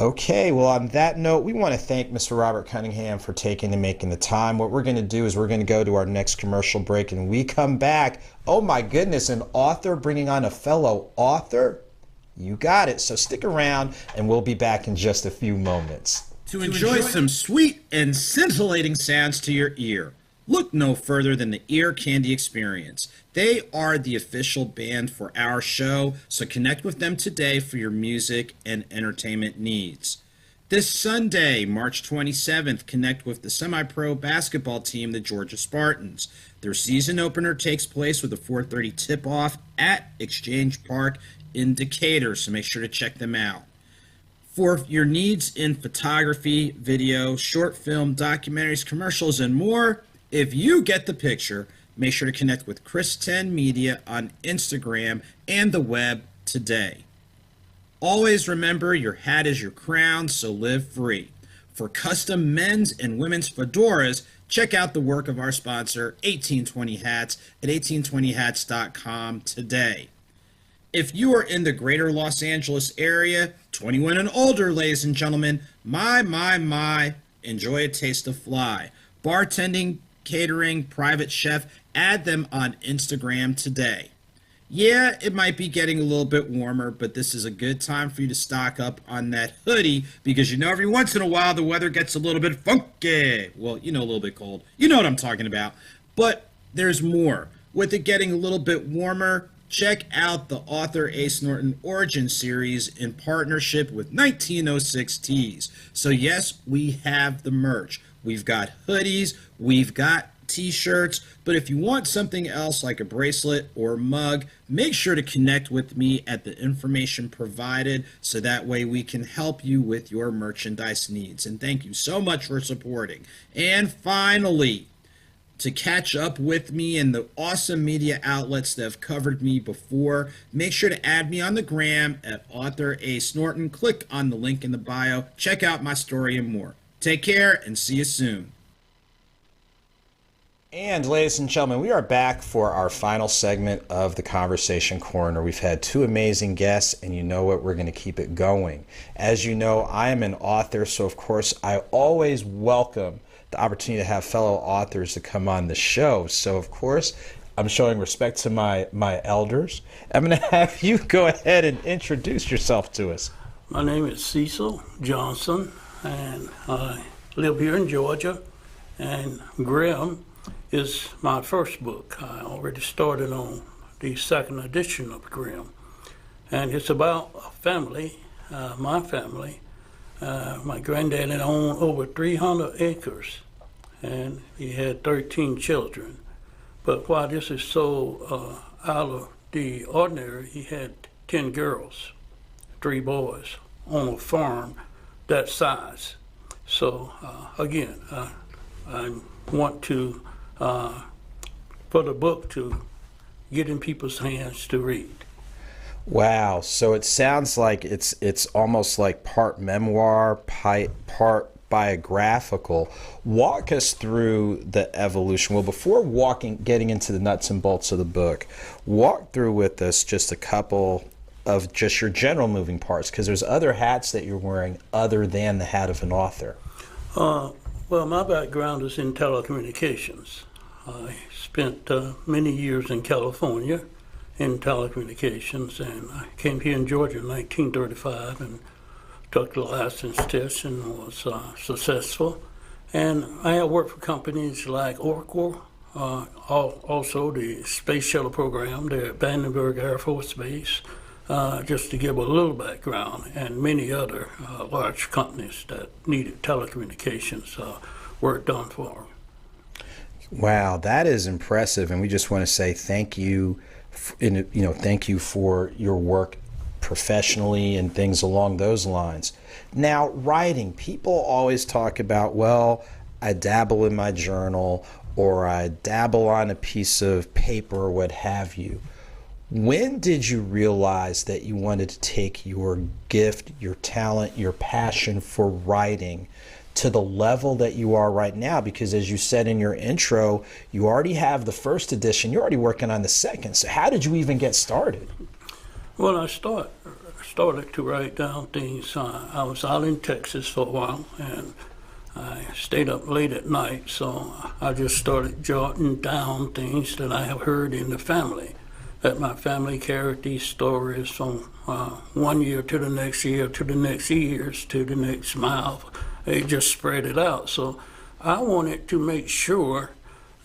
Okay, well, on that note, we want to thank Mr. Robert Cunningham for taking and making the time. What we're going to do is we're going to go to our next commercial break, and when we come back, oh my goodness, an author bringing on a fellow author? You got it. So stick around, and we'll be back in just a few moments. To enjoy some sweet and scintillating sounds to your ear, look no further than the Ear Candy Experience. They are the official band for our show, so connect with them today for your music and entertainment needs. This Sunday, March 27th, connect with the semi-pro basketball team, the Georgia Spartans. Their season opener takes place with a 4:30 tip-off at Exchange Park in Decatur, so make sure to check them out. For your needs in photography, video, short film, documentaries, commercials, and more, if you get the picture, make sure to connect with Chris 10 Media on Instagram and the web today. Always remember, your hat is your crown, so live free. For custom men's and women's fedoras, check out the work of our sponsor, 1820 Hats, at 1820hats.com today. If you are in the greater Los Angeles area, 21 and older, ladies and gentlemen, enjoy a taste of fly. Bartending, catering, private chef, add them on Instagram today. Yeah, it might be getting a little bit warmer, but this is a good time for you to stock up on that hoodie because every once in a while the weather gets a little bit funky. Well, a little bit cold. You know what I'm talking about. But there's more. With it getting a little bit warmer, check out the author A. Snorton Origin Series in partnership with 1906 Tees. So yes, we have the merch. We've got hoodies, we've got t-shirts, but if you want something else like a bracelet or mug, make sure to connect with me at the information provided so that way we can help you with your merchandise needs. And thank you so much for supporting. And finally, to catch up with me and the awesome media outlets that have covered me before, make sure to add me on the gram at author A. Snorton. Click on the link in the bio. Check out my story and more. Take care and see you soon. And ladies and gentlemen, we are back for our final segment of the Conversation Corner. We've had two amazing guests, and you know what? We're going to keep it going. As you know, I am an author, so of course I always welcome the opportunity to have fellow authors to come on the show. So of course, I'm showing respect to my elders. I'm going to have you go ahead and introduce yourself to us. My name is Cecil Johnson, and I live here in Georgia, and Grimm is my first book. I already started on the second edition of Grimm, and it's about a family, my family. My granddad had owned over 300 acres, and he had 13 children. But while this is so out of the ordinary, he had 10 girls, 3 boys on a farm that size. So again, I want to for the book to get in people's hands to read. Wow. So it sounds like it's almost like part memoir, part biographical. Walk us through the evolution. Well, before getting into the nuts and bolts of the book, walk through with us just a couple of just your general moving parts, because there's other hats that you're wearing other than the hat of an author. Well, my background is in telecommunications. I spent many years in California in telecommunications, and I came here in Georgia in 1935 and took the license test and was successful. And I have worked for companies like Oracle, also the Space Shuttle program there at Vandenberg Air Force Base, just to give a little background, and many other large companies that needed telecommunications work done for them. Wow, that is impressive, and we just want to say thank you. Thank you for your work professionally and things along those lines. Now, writing, people always talk about, well, I dabble in my journal, or I dabble on a piece of paper, or what have you. When did you realize that you wanted to take your gift, your talent, your passion for writing to the level that you are right now? Because as you said in your intro, you already have the first edition, you're already working on the second. So how did you even get started? Well, I started to write down things. I was out in Texas for a while, and I stayed up late at night, so I just started jotting down things that I have heard in the family, that my family carried these stories from one year to the next year, to the next years, to the next mile. They just spread it out. So I wanted to make sure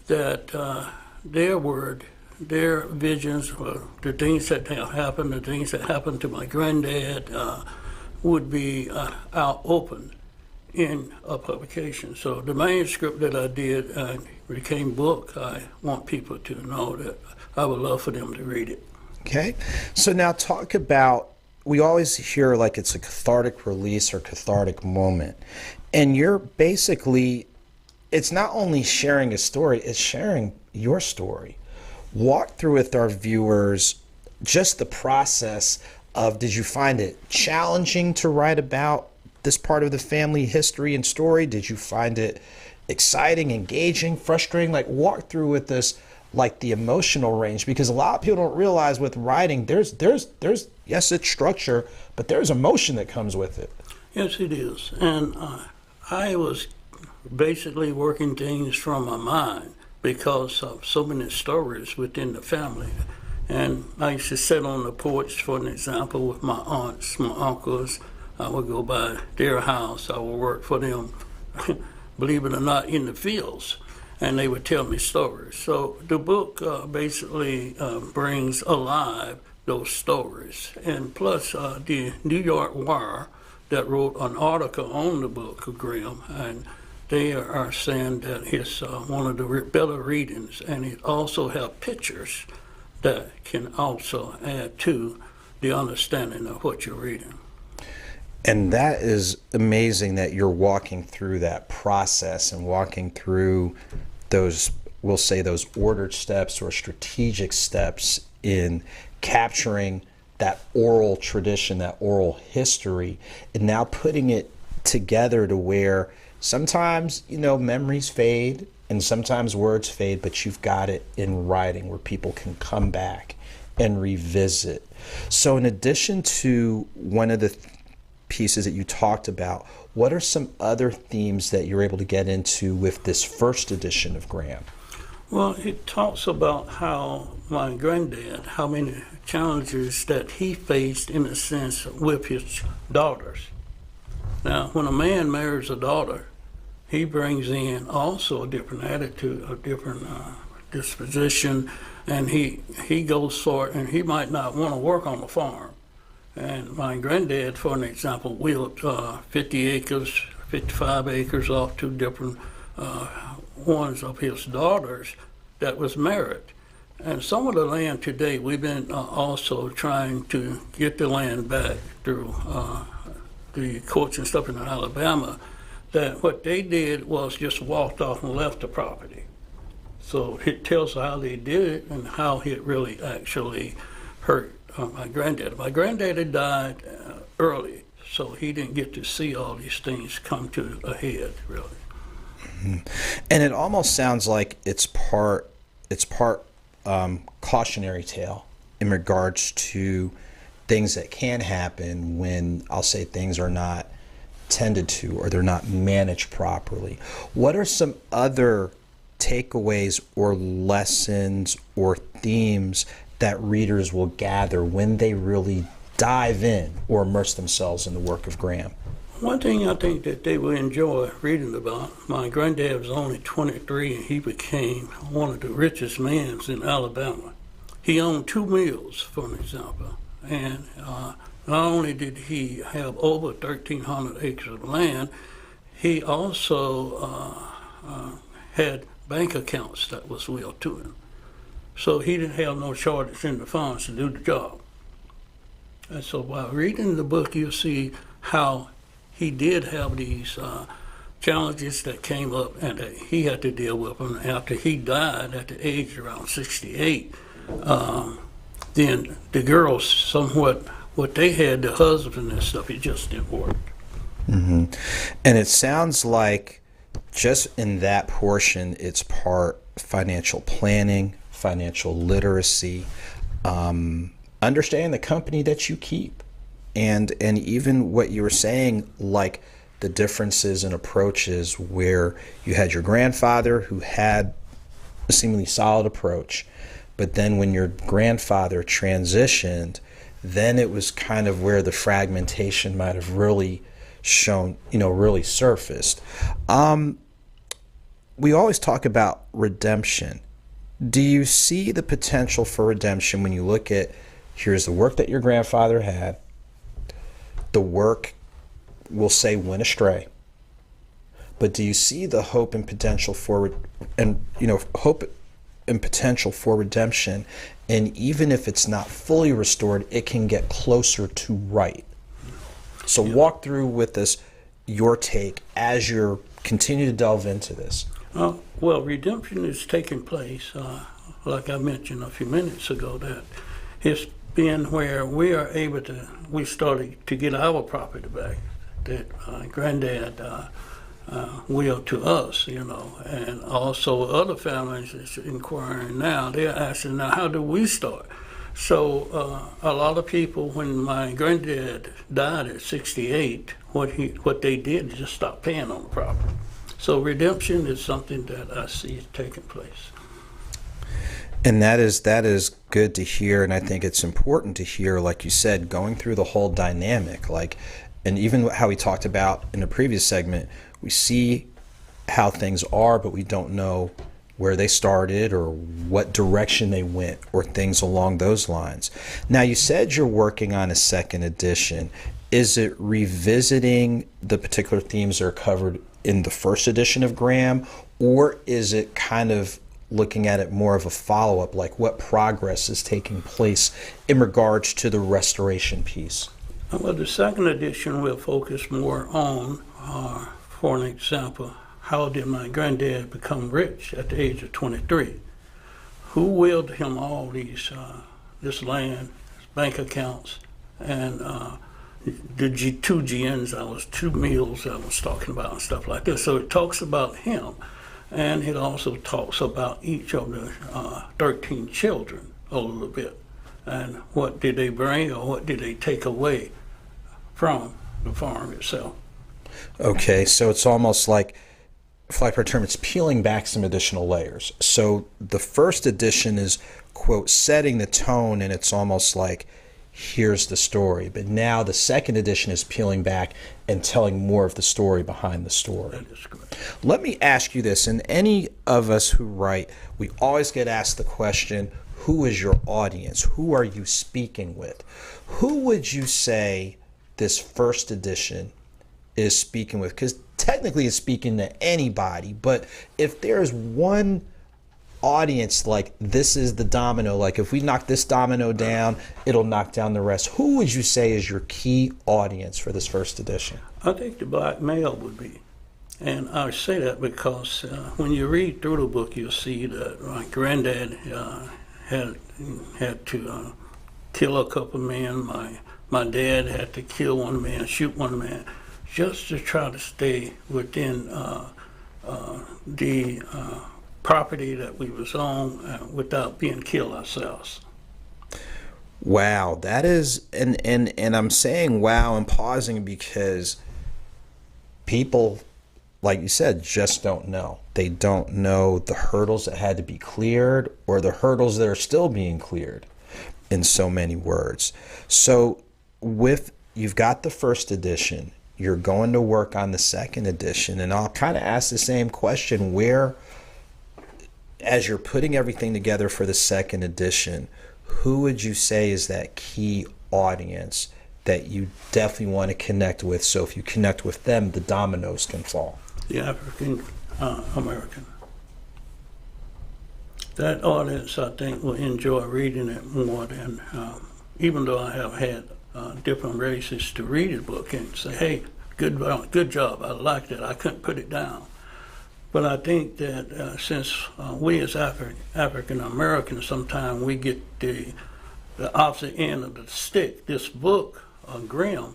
that their visions, the things that have happened, the things that happened to my granddad, would be out open in a publication. So the manuscript that I did became book. I want people to know that I would love for them to read it. Okay. So now talk about, we always hear like it's a cathartic release or cathartic moment. And you're basically, it's not only sharing a story, it's sharing your story. Walk through with our viewers just the process of, did you find it challenging to write about this part of the family history and story? Did you find it exciting, engaging, frustrating? Like, walk through with us like the emotional range, because a lot of people don't realize with writing there's yes, it's structure, but there's emotion that comes with it. Yes, it is. And I was basically working things from my mind because of so many stories within the family. And I used to sit on the porch, for an example, with my aunts, my uncles. I would go by their house. I would work for them, believe it or not, in the fields. And they would tell me stories. So the book basically brings alive those stories. And plus the New York Wire that wrote an article on the book of Grimm, and they are saying that it's one of the better readings, and it also has pictures that can also add to the understanding of what you're reading. And that is amazing that you're walking through that process and walking through those, we'll say, those ordered steps or strategic steps in capturing that oral tradition, that oral history, and now putting it together to where sometimes, memories fade and sometimes words fade, but you've got it in writing where people can come back and revisit. So in addition to one of the pieces that you talked about, what are some other themes that you're able to get into with this first edition of Graham? Well, it talks about how my granddad, how many challenges that he faced, in a sense, with his daughters. Now, when a man marries a daughter, he brings in also a different attitude, a different disposition, and he goes for it, and he might not want to work on the farm. And my granddad, for an example, wheeled 50 acres, 55 acres off to different ones of his daughters that was married. And some of the land today, we've been also trying to get the land back through the courts and stuff in Alabama, that what they did was just walked off and left the property. So it tells how they did it and how it really actually hurt my granddaddy. My granddaddy died early, so he didn't get to see all these things come to a head, really. And it almost sounds like it's part cautionary tale in regards to things that can happen when, I'll say, things are not tended to or they're not managed properly. What are some other takeaways or lessons or themes that readers will gather when they really dive in or immerse themselves in the work of Graham? One thing I think that they will enjoy reading about, my granddad was only 23 and he became one of the richest men in Alabama. He owned 2 mills, for an example, and not only did he have over 1,300 acres of land, he also had bank accounts that was well to him. So he didn't have no shortage in the funds to do the job. And so by reading the book, you'll see how he did have these challenges that came up and that he had to deal with them. After he died at the age around 68, then the girls somewhat, what they had, the husband and stuff, it just didn't work. Mm-hmm. And it sounds like just in that portion, it's part financial planning, financial literacy, understanding the company that you keep. And even what you were saying, like the differences in approaches where you had your grandfather who had a seemingly solid approach, but then when your grandfather transitioned, then it was kind of where the fragmentation might have really shown, really surfaced. We always talk about redemption. Do you see the potential for redemption when you look at, here's the work that your grandfather had, the work, we'll say, went astray, but do you see the hope and potential for redemption, and even if it's not fully restored, it can get closer to right? So walk through with us your take as you continue to delve into this. Well, redemption is taking place, like I mentioned a few minutes ago, that it's been where we started to get our property back that granddad willed to us, and also other families is inquiring now. They're asking now, how do we start? So a lot of people, when my granddad died at 68, what they did is just stop paying on the property. So redemption is something that I see taking place. And that is good to hear, and I think it's important to hear, like you said, going through the whole dynamic, and even how we talked about in the previous segment, we see how things are, but we don't know where they started or what direction they went or things along those lines. Now, you said you're working on a second edition. Is it revisiting the particular themes that are covered in the first edition of Graham, or is it kind of looking at it more of a follow-up, like what progress is taking place in regards to the restoration piece? Well, the second edition will focus more on, for an example, how did my granddad become rich at the age of 23? Who willed him all this land, bank accounts, and the 2 GNs, 2 mills I was talking about and stuff like this. So it talks about him. And it also talks about each of the 13 children a little bit, and what did they bring or what did they take away from the farm itself. Okay, so it's almost like, for lack of a term, it's peeling back some additional layers. So the first edition is, quote, setting the tone, and it's almost like, here's the story. But now the second edition is peeling back and telling more of the story behind the story. That is correct. Let me ask you this, and any of us who write, we always get asked the question, who is your audience? Who are you speaking with? Who would you say this first edition is speaking with? Because technically it's speaking to anybody, but if there's one audience, like this is the domino, like if we knock this domino down, it'll knock down the rest, who would you say is your key audience for this first edition? I think the black male would be. And I say that because when you read through the book, you'll see that my granddad had to kill a couple men. My dad had to kill one man, shoot one man, just to try to stay within the property that we was on without being killed ourselves. Wow, that is, and I'm saying wow and pausing because people, like you said, just don't know. They don't know the hurdles that had to be cleared or the hurdles that are still being cleared, in so many words. So you've got the first edition, you're going to work on the second edition, and I'll kind of ask the same question, where, as you're putting everything together for the second edition, who would you say is that key audience that you definitely want to connect with? So if you connect with them, the dominoes can fall. The African American. That audience, I think, will enjoy reading it more than, even though I have had different races to read the book and say, hey, good job, I liked it, I couldn't put it down. But I think that since we as African Americans, sometimes we get the opposite end of the stick, this book, Grimm,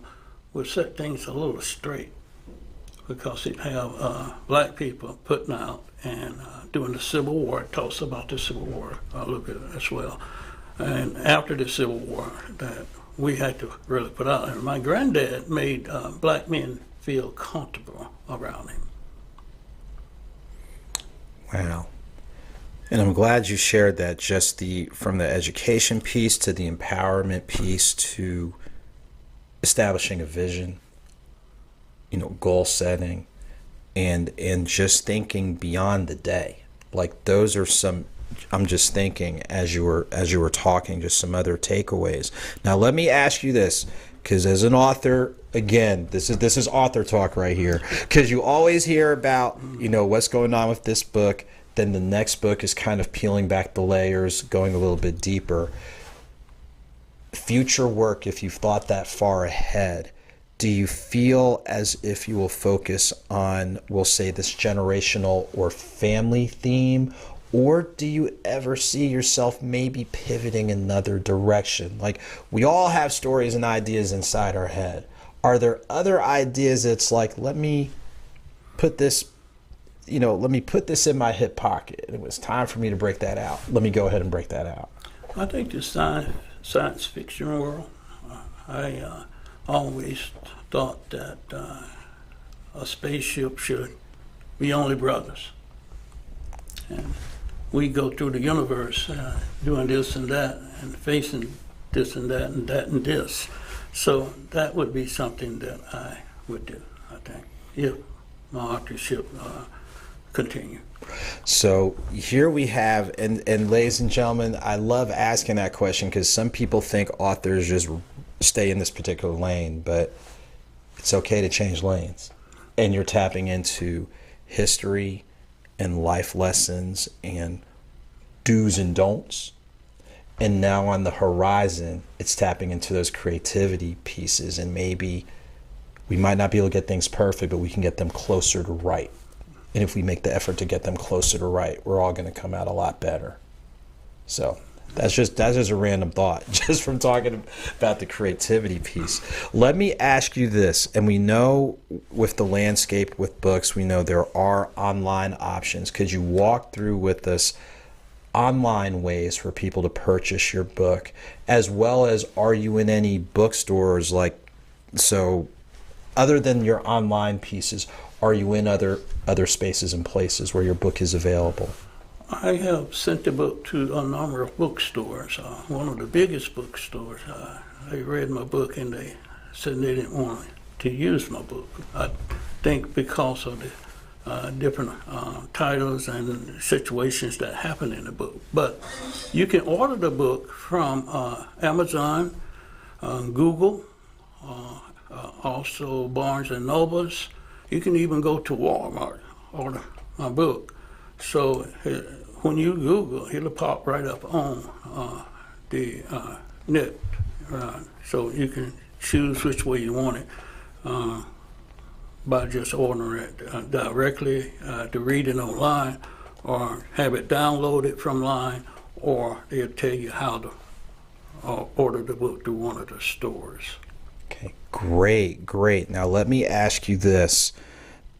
will set things a little straight, because it have black people putting out and during the Civil War. It talks about the Civil War a little bit as well. And after the Civil War, that we had to really put out. And my granddad made black men feel comfortable around him. Wow. And I'm glad you shared that, just from the education piece to the empowerment piece to establishing a vision, goal setting, and just thinking beyond the day. Like, those are some, I'm just thinking as you were talking, just some other takeaways. Now let me ask you this, because as an author, again, this is author talk right here, because you always hear about what's going on with this book, then the next book is kind of peeling back the layers, going a little bit deeper. Future work, if you've thought that far ahead, do you feel as if you will focus on, we'll say, this generational or family theme, or do you ever see yourself maybe pivoting another direction? Like, we all have stories and ideas inside our head. Are there other ideas that's like, let me put this in my hip pocket. It was time for me to break that out. Let me go ahead and break that out. I think the science fiction world, I always thought that a spaceship should be only brothers. And we go through the universe doing this and that and facing this and that and that and this. So that would be something that I would do, I think, if my authorship continue. So here we have, and ladies and gentlemen, I love asking that question because some people think authors just stay in this particular lane, but it's okay to change lanes. And you're tapping into history and life lessons and do's and don'ts. And now on the horizon, it's tapping into those creativity pieces, and maybe we might not be able to get things perfect, but we can get them closer to right. And if we make the effort to get them closer to right, we're all going to come out a lot better. So that's just a random thought, just from talking about the creativity piece. Let me ask you this, and we know with the landscape with books, we know there are online options. Could you walk through with us online ways for people to purchase your book, as well as, are you in any bookstores? So other than your online pieces, are you in other spaces and places where your book is available? I have sent the book to a number of bookstores. One of the biggest bookstores, they read my book and they said they didn't want to use my book. I think because of the different titles and situations that happen in the book. But you can order the book from Amazon, Google, also Barnes and Nobles. You can even go to Walmart, order my book. So when you Google, it'll pop right up on the net. So you can choose which way you want it. by just ordering it directly to read it online, or have it downloaded from line, or they'll tell you how to order the book through one of the stores. Okay, great. Now let me ask you this.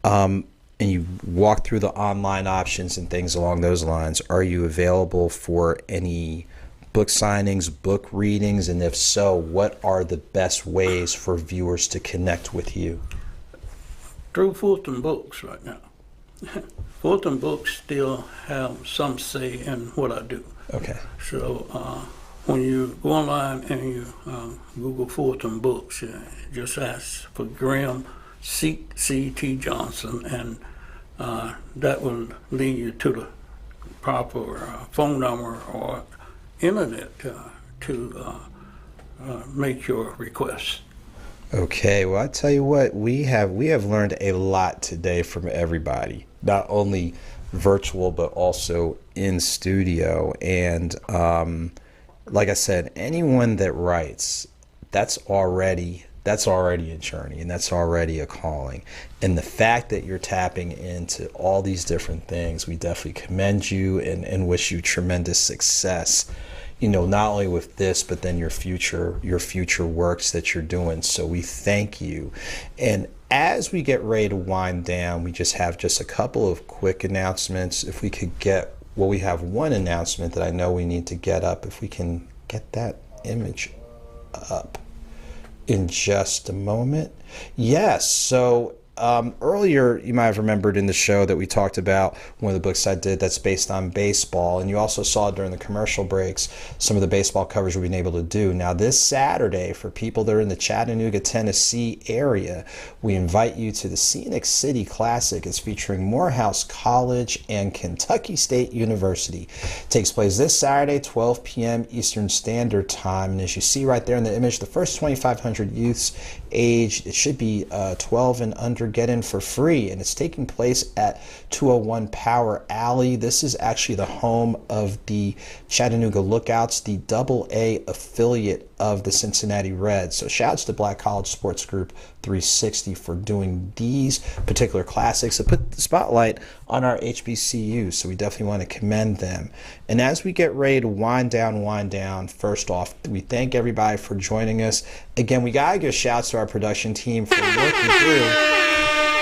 And you walk through the online options and things along those lines. Are you available for any book signings, book readings? And if so, what are the best ways for viewers to connect with you? Through Fulton Books right now. Fulton Books still have some say in what I do. Okay. So when you go online and you Google Fulton Books, just ask for Graham C.T. Johnson, and that will lead you to the proper phone number or internet to make your request. Okay, well, I tell you what, we have learned a lot today from everybody, not only virtual but also in studio. And like I said, anyone that writes, that's already a journey, and that's already a calling. And the fact that you're tapping into all these different things, we definitely commend you and wish you tremendous success, not only with this, but then your future works that you're doing. So we thank you. And as we get ready to wind down, we have a couple of quick announcements. If we could we have one announcement that I know we need to get up. If we can get that image up in just a moment. Yes, so earlier you might have remembered in the show that we talked about one of the books I did that's based on baseball, and you also saw during the commercial breaks some of the baseball coverage we've been able to do. Now this Saturday, for people that are in the Chattanooga, Tennessee area, we invite you to the Scenic City Classic. It's featuring Morehouse College and Kentucky State University. It takes place this Saturday, 12 p.m. Eastern Standard Time, and as you see right there in the image, the first 2,500 youths aged, it should be 12 and under, get in for free, and it's taking place at 201 Power Alley. This is actually the home of the Chattanooga Lookouts, the AA affiliate of the Cincinnati Reds. So shouts to Black College Sports Group 360 for doing these particular classics to put the spotlight on our HBCUs. So we definitely want to commend them. And as we get ready to wind down, first off, we thank everybody for joining us. Again, we got to give shouts to our production team for working through.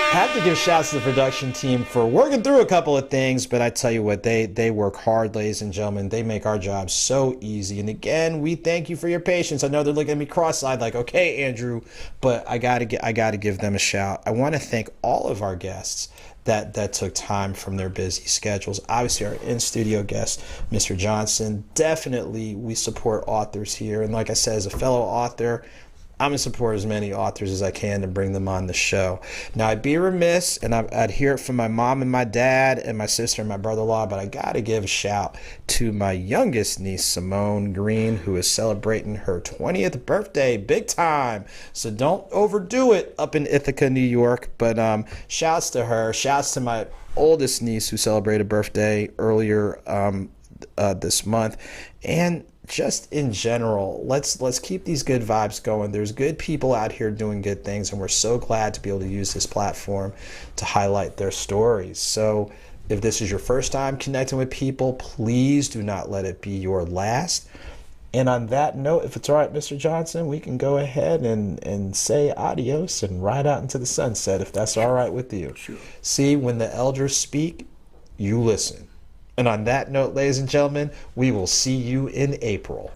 Have to give shouts to the production team for working through a couple of things, but I tell you what, they work hard, ladies and gentlemen. They make our job so easy. And again, we thank you for your patience. I know they're looking at me cross-eyed like, okay, Andrew, but I gotta give them a shout. I want to thank all of our guests that took time from their busy schedules. Obviously, our in-studio guest, Mr. Johnson. Definitely, we support authors here. And like I said, as a fellow author, I'm going to support as many authors as I can to bring them on the show. Now, I'd be remiss, and I'd hear it from my mom and my dad and my sister and my brother-in-law, but I got to give a shout to my youngest niece, Simone Green, who is celebrating her 20th birthday, big time. So don't overdo it up in Ithaca, New York. But shouts to her. Shouts to my oldest niece who celebrated a birthday earlier this month. And just in general, let's keep these good vibes going. There's good people out here doing good things, and we're so glad to be able to use this platform to highlight their stories. So if this is your first time connecting with people, please do not let it be your last. And on that note, if it's all right, Mr. Johnson, we can go ahead and say adios and ride out into the sunset, if that's all right with you. Sure. See, when the elders speak, you listen. And on that note, ladies and gentlemen, we will see you in April.